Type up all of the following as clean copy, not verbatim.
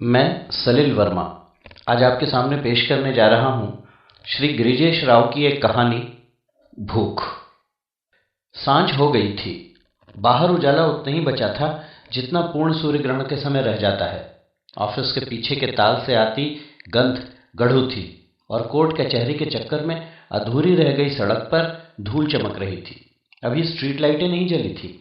मैं सलिल वर्मा आज आपके सामने पेश करने जा रहा हूं श्री गिरिजेश राव की एक कहानी भूख। सांझ हो गई थी। बाहर उजाला उतना ही बचा था जितना पूर्ण सूर्य ग्रहण के समय रह जाता है। ऑफिस के पीछे के ताल से आती गंध गढ़ू थी और कोर्ट कचहरी के चक्कर में अधूरी रह गई सड़क पर धूल चमक रही थी। अभी स्ट्रीट लाइटें नहीं जली थी।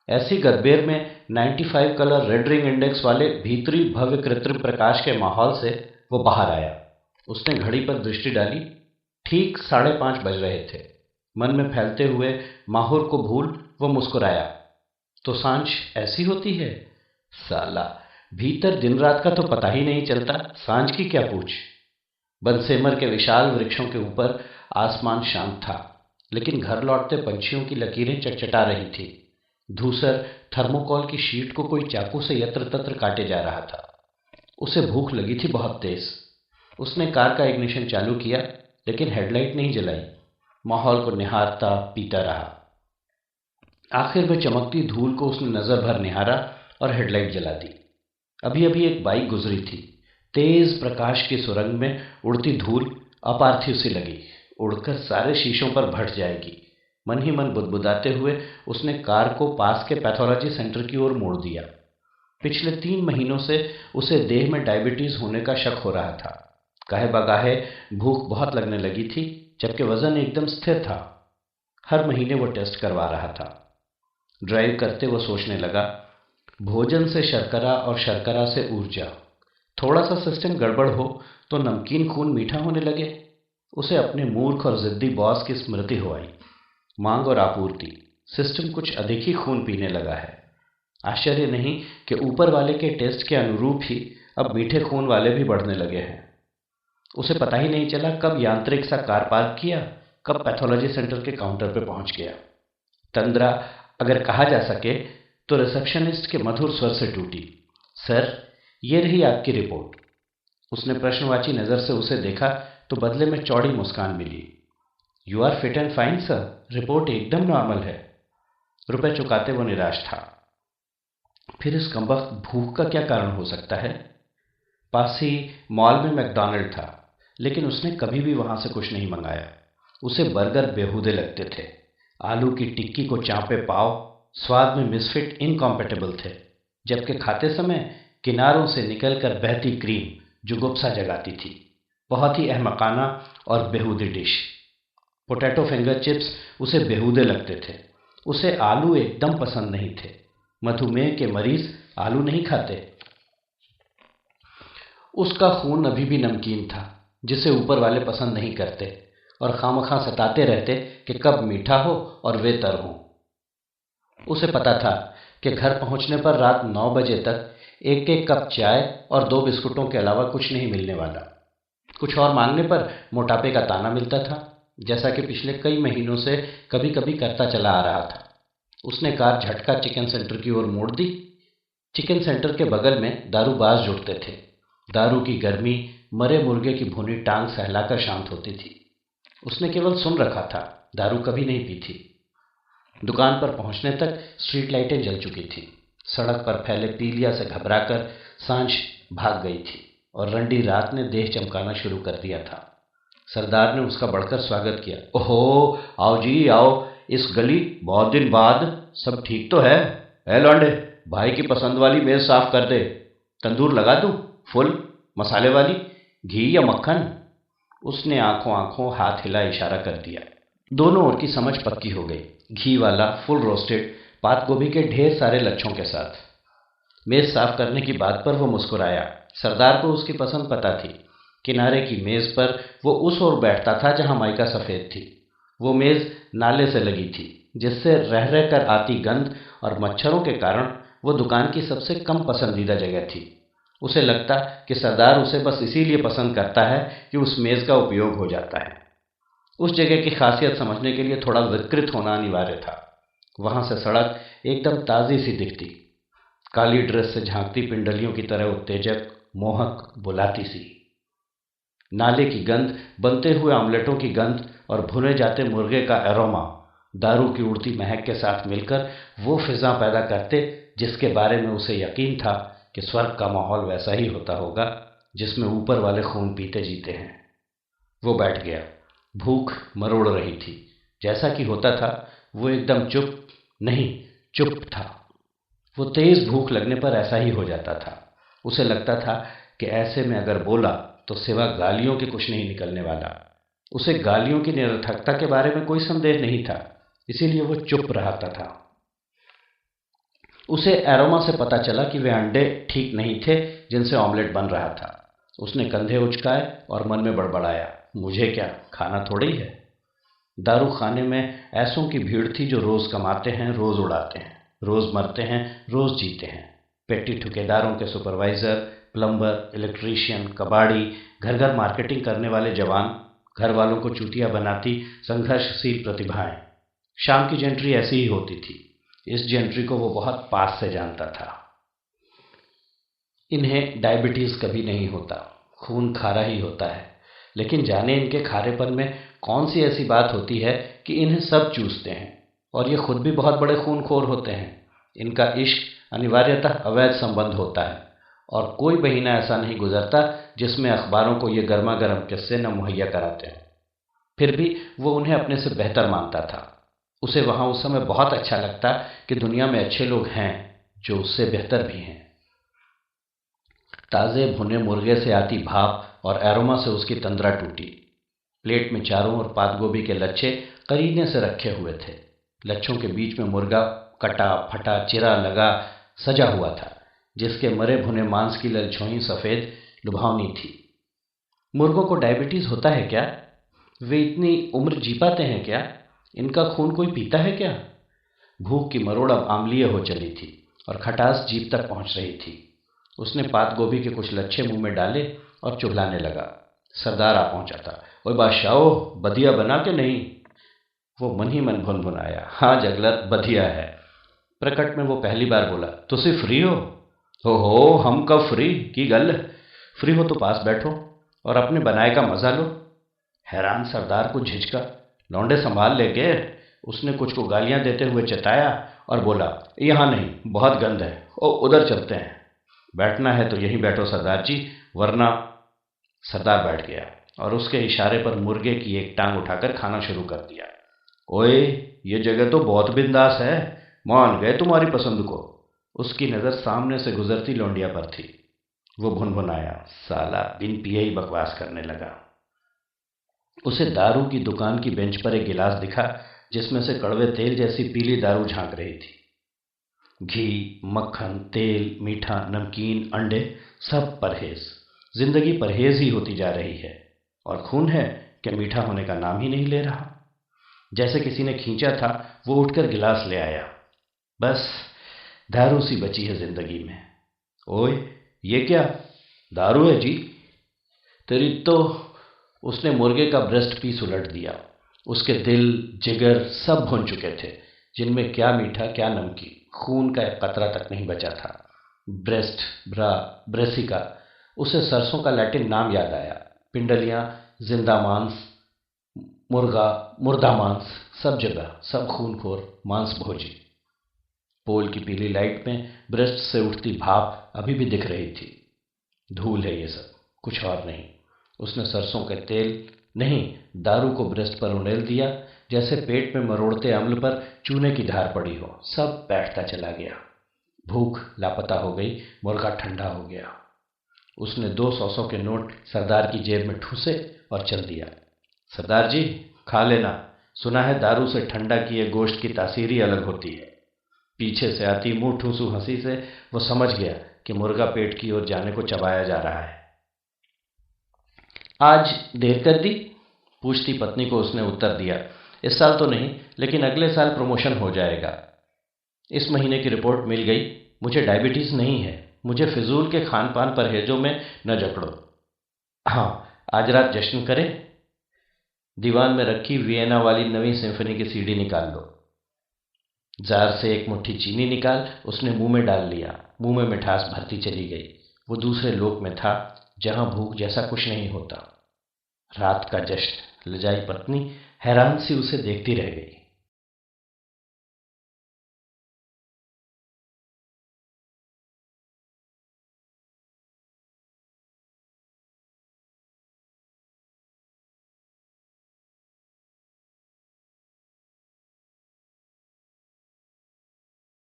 ऐसी गदबेर में 95 कलर रेड रिंग इंडेक्स वाले भीतरी भव्य कृत्रिम प्रकाश के माहौल से वो बाहर आया। उसने घड़ी पर दृष्टि डाली। ठीक 5:30 बज रहे थे। मन में फैलते हुए माहौर को भूल वो मुस्कुराया। तो सांझ ऐसी होती है साला, भीतर दिन रात का तो पता ही नहीं चलता, सांझ की क्या पूछ। बनसेमर के विशाल वृक्षों के ऊपर आसमान शांत था, लेकिन घर लौटते पंछियों की लकीरें चटचटा रही थी। धूसर थर्मोकॉल की शीट को कोई चाकू से यत्र तत्र काटे जा रहा था। उसे भूख लगी थी बहुत तेज। उसने कार का इग्निशन चालू किया, लेकिन हेडलाइट नहीं जलाई। माहौल को निहारता पीता रहा। आखिर में चमकती धूल को उसने नजर भर निहारा और हेडलाइट जला दी। अभी अभी एक बाइक गुजरी थी। तेज प्रकाश की सुरंग में उड़ती धूल अपार्थिव सी लगी, उड़कर सारे शीशों पर भट जाएगी। मन ही मन बुदबुदाते हुए उसने कार को पास के पैथोलॉजी सेंटर की ओर मोड़ दिया। पिछले 3 महीनों से उसे देह में डायबिटीज होने का शक हो रहा था। काहे बगाहे भूख बहुत लगने लगी थी, जबकि वजन एकदम स्थिर था। हर महीने वो टेस्ट करवा रहा था। ड्राइव करते वो सोचने लगा, भोजन से शर्करा और शर्करा से ऊर्जा। थोड़ा सा सिस्टम गड़बड़ हो तो नमकीन खून मीठा होने लगे। उसे अपने मूर्ख और जिद्दी बॉस की स्मृति हो आई। मांग और आपूर्ति, सिस्टम कुछ अधिक ही खून पीने लगा है। आश्चर्य नहीं कि ऊपर वाले के टेस्ट के अनुरूप ही अब मीठे खून वाले भी बढ़ने लगे हैं। उसे पता ही नहीं चला कब यांत्रिक सा कार पार्क किया, कब पैथोलॉजी सेंटर के काउंटर पर पहुंच गया। तंद्रा अगर कहा जा सके तो रिसेप्शनिस्ट के मधुर स्वर से टूटी। सर, ये रही आपकी रिपोर्ट। उसने प्रश्नवाची नजर से उसे देखा तो बदले में चौड़ी मुस्कान मिली। You are fit and fine sir, report एकदम नॉर्मल है। रुपए चुकाते वो निराश था। फिर इस कमबख्त भूख का क्या कारण हो सकता है? पास ही मॉल में मैकडॉनल्ड था, लेकिन उसने कभी भी वहां से कुछ नहीं मंगाया। उसे बर्गर बेहूदे लगते थे। आलू की टिक्की को चांपे पाव स्वाद में मिसफिट इनकॉम्पेटेबल थे, जबकि खाते समय किनारों से निकलकर बहती क्रीम जुगुप्सा जगाती थी। बहुत ही अहमकाना और बेहूदी डिश। पोटैटो फिंगर चिप्स उसे बेहूदे लगते थे। उसे आलू एकदम पसंद नहीं थे। मधुमेह के मरीज आलू नहीं खाते। उसका खून अभी भी नमकीन था, जिसे ऊपर वाले पसंद नहीं करते और खामखा सताते रहते कि कब मीठा हो और वे तर हो। उसे पता था कि घर पहुंचने पर रात 9 बजे तक एक एक कप चाय और 2 बिस्कुटों के अलावा कुछ नहीं मिलने वाला। कुछ और मांगने पर मोटापे का ताना मिलता था, जैसा कि पिछले कई महीनों से कभी कभी करता चला आ रहा था। उसने कार झटका चिकन सेंटर की ओर मोड़ दी। चिकन सेंटर के बगल में दारूबाज जुटते थे। दारू की गर्मी मरे मुर्गे की भुनी टांग सहलाकर शांत होती थी। उसने केवल सुन रखा था, दारू कभी नहीं पी थी। दुकान पर पहुंचने तक स्ट्रीट लाइटें जल चुकी थी। सड़क पर फैले पीलिया से घबराकर सांझ भाग गई थी और रंडी रात ने देह चमकाना शुरू कर दिया था। सरदार ने उसका बढ़कर स्वागत किया। ओहो, आओ जी आओ, इस गली बहुत दिन बाद। सब ठीक तो है? ए लौंडे, भाई की पसंद वाली मेज साफ कर दे। तंदूर लगा दूं? फुल मसाले वाली, घी या मक्खन? उसने आंखों आंखों हाथ हिला इशारा कर दिया। दोनों ओर की समझ पक्की हो गई। घी वाला फुल रोस्टेड पात गोभी के ढेर सारे लच्छों के साथ। मेज साफ करने की बात पर वो मुस्कुराया। सरदार को उसकी पसंद पता थी। किनारे की मेज पर वो उस ओर बैठता था जहां माइका सफेद थी। वो मेज नाले से लगी थी, जिससे रह रह कर आती गंध और मच्छरों के कारण वो दुकान की सबसे कम पसंदीदा जगह थी। उसे लगता कि सरदार उसे बस इसीलिए पसंद करता है कि उस मेज का उपयोग हो जाता है। उस जगह की खासियत समझने के लिए थोड़ा विकृत होना अनिवार्य था। वहां से सड़क एकदम ताजी सी दिखती, काली ड्रेस से झांकती पिंडलियों की तरह उत्तेजक, मोहक, बुलाती सी। नाले की गंध, बनते हुए ऑमलेटों की गंध और भुने जाते मुर्गे का एरोमा दारू की उड़ती महक के साथ मिलकर वो फिजा पैदा करते जिसके बारे में उसे यकीन था कि स्वर्ग का माहौल वैसा ही होता होगा जिसमें ऊपर वाले खून पीते जीते हैं। वो बैठ गया। भूख मरोड़ रही थी। जैसा कि होता था वो एकदम चुप नहीं, चुप था। वो तेज भूख लगने पर ऐसा ही हो जाता था। उसे लगता था कि ऐसे में अगर बोला तो सिवा गालियों के कुछ नहीं निकलने वाला। उसे गालियों की निरर्थकता के बारे में कोई संदेह नहीं था, इसीलिए वो चुप रहता था। उसे एरोमा से पता चला कि वे अंडे ठीक नहीं थे जिनसे ऑमलेट बन रहा था। उसने कंधे उचकाए और मन में बड़बड़ाया, मुझे क्या, खाना थोड़ी है। दारू खाने में ऐसों की भीड़ थी जो रोज कमाते हैं, रोज उड़ाते हैं, रोज मरते हैं, रोज जीते हैं। पेटी ठेकेदारों के सुपरवाइजर, प्लम्बर, इलेक्ट्रीशियन, कबाड़ी, घर घर मार्केटिंग करने वाले जवान, घर वालों को चूतिया बनाती संघर्षशील प्रतिभाएं। शाम की जेंट्री ऐसी ही होती थी। इस जेंट्री को वो बहुत पास से जानता था। इन्हें डायबिटीज कभी नहीं होता, खून खारा ही होता है, लेकिन जाने इनके खारेपन में कौन सी ऐसी बात होती है कि इन्हें सब चूसते हैं। और ये खुद भी बहुत बड़े खूनखोर होते हैं। इनका इश्क अनिवार्यतः अवैध संबंध होता है और कोई महीना ऐसा नहीं गुजरता जिसमें अखबारों को ये गर्मा गर्म किस्से न मुहैया कराते हैं। फिर भी वो उन्हें अपने से बेहतर मानता था। उसे वहां उस समय बहुत अच्छा लगता कि दुनिया में अच्छे लोग हैं जो उससे बेहतर भी हैं। ताजे भुने मुर्गे से आती भाप और एरोमा से उसकी तंद्रा टूटी। प्लेट में चारों ओर पात गोभी के लच्छे करीने से रखे हुए थे। लच्छों के बीच में मुर्गा कटा फटा चिरा लगा सजा हुआ था, जिसके मरे भुने मांस की ललछोई सफेद लुभावनी थी। मुर्गों को डायबिटीज होता है क्या? वे इतनी उम्र जी पाते हैं क्या? इनका खून कोई पीता है क्या? भूख की मरोड़ अब आम्लीय हो चली थी और खटास जीभ तक पहुंच रही थी। उसने पात गोभी के कुछ लच्छे मुंह में डाले और चुगलाने लगा। सरदार आ पहुंचा था। ओए बादशाहो, बधिया बना के नहीं? वो मन ही मन भुनभुनाया, हाँ जगलर, बधिया है। प्रकट में वो पहली बार बोला, तुसी फ्री हो हम कब फ्री की गल। फ्री हो तो पास बैठो और अपने बनाए का मजा लो। हैरान सरदार को झिझका, लौंडे संभाल लेके। उसने कुछ को गालियां देते हुए चेताया और बोला, यहाँ नहीं, बहुत गंद है, ओ उधर चलते हैं। बैठना है तो यहीं बैठो सरदार जी, वरना। सरदार बैठ गया और उसके इशारे पर मुर्गे की एक टांग उठाकर खाना शुरू कर दिया। ओए, ये जगह तो बहुत बिंदास है, मान गए तुम्हारी पसंद को। उसकी नजर सामने से गुजरती लौंडिया पर थी। वो भुनभुनाया, साला बिन पिए ही बकवास करने लगा। उसे दारू की दुकान की बेंच पर एक गिलास दिखा जिसमें से कड़वे तेल जैसी पीली दारू झांक रही थी। घी, मक्खन, तेल, मीठा, नमकीन, अंडे, सब परहेज। जिंदगी परहेज ही होती जा रही है और खून है कि मीठा होने का नाम ही नहीं ले रहा। जैसे किसी ने खींचा था, वो उठकर गिलास ले आया। बस दारू सी बची है जिंदगी में। ओए, ये क्या दारू है जी? तेरी तो। उसने मुर्गे का ब्रेस्ट पीस उलट दिया। उसके दिल जिगर सब भुन चुके थे, जिनमें क्या मीठा क्या नमकीन, खून का एक कतरा तक नहीं बचा था। ब्रेस्ट, ब्रा, ब्रेसिका। उसे सरसों का लैटिन नाम याद आया। पिंडलियां, जिंदा मांस, मुर्गा, मुर्दा मांस, सब जगह सब खूनखोर मांस भोजी। पोल की पीली लाइट में ब्रेस्ट से उठती भाप अभी भी दिख रही थी। धूल है ये सब, कुछ और नहीं। उसने सरसों के तेल नहीं, दारू को ब्रेस्ट पर उंडेल दिया, जैसे पेट में मरोड़ते अम्ल पर चूने की धार पड़ी हो। सब बैठता चला गया। भूख लापता हो गई, मुर्गा ठंडा हो गया। उसने 200 के नोट सरदार की जेब में ठूसे और चल दिया। सरदार जी, खा लेना, सुना है दारू से ठंडा किए गोश्त की तासीर ही अलग होती है। पीछे से आती मुंह ठूसू हंसी से वो समझ गया कि मुर्गा पेट की ओर जाने को चबाया जा रहा है। आज देर कर दी? पूछती पत्नी को उसने उत्तर दिया, इस साल तो नहीं, लेकिन अगले साल प्रमोशन हो जाएगा। इस महीने की रिपोर्ट मिल गई। मुझे डायबिटीज नहीं है। मुझे फिजूल के खान पान परहेजों में न जकड़ो। हाँ, आज रात जश्न करें? दीवान में रखी वियना वाली नवी सिम्फनी की सीडी निकाल लो। जार से एक मुट्ठी चीनी निकाल उसने मुंह में डाल लिया। मुंह में मिठास भरती चली गई। वो दूसरे लोक में था जहां भूख जैसा कुछ नहीं होता। रात का जश्न। लजाई पत्नी हैरान सी उसे देखती रह गई।